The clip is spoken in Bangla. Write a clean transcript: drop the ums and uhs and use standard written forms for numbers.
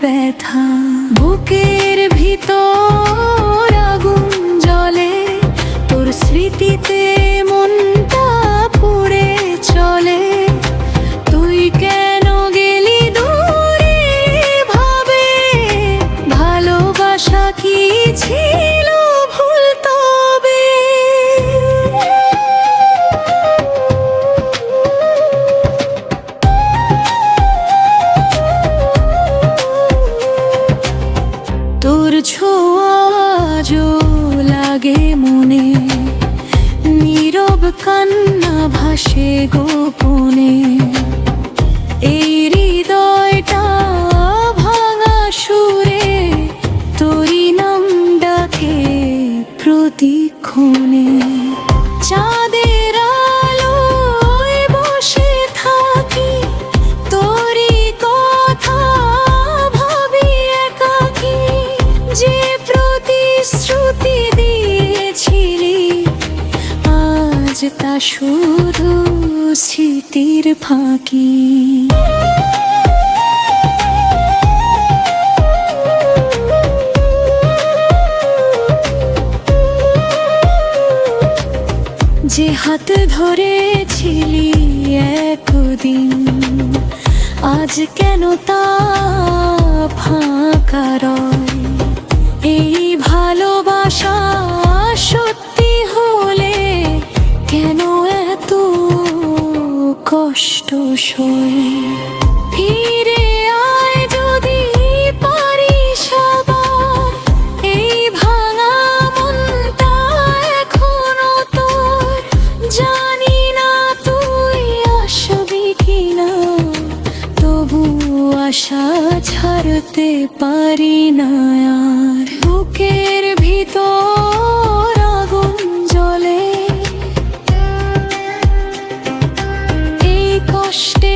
ব্যথা। বুকের ভিতর আগুন জ্বলে, তোর স্মৃতিতে মনটা পুড়ে চলে। তুই কেন গেলি দূরে ভাবে, ভালোবাসা কি ছিল ভুল তবে? তোর ছোঁয়া আজও লাগে মনে, নীরব কান্না ভাসে গোপনে। এই হৃদয়টা ভাঙা সুরে তোরই নাম ডাকে প্রতিক্ষণে। চাঁদের আলোয় বসে থাকি, তোরই কথা ভাবি একাকী। যে প্রতিশ্রুতি দিয়েছিলি আজ তা শুধু স্মৃতির ফাঁকি। যে হাত ধরেছিলি একদিন, আজ কেন তা ফাঁকা রয়? এই ভালোবাসা সত্যি হলে কেন এত কষ্ট সয়? ফিরে আয় যদি পারিস আবার, এই ভাঙা মনটা এখনো তোর। জানি না তুই আসবি কিনা, তবু আশা ছাড়তে পারি না আর। বুকের ভিতর আগুন জ্বলে, এই কষ্টে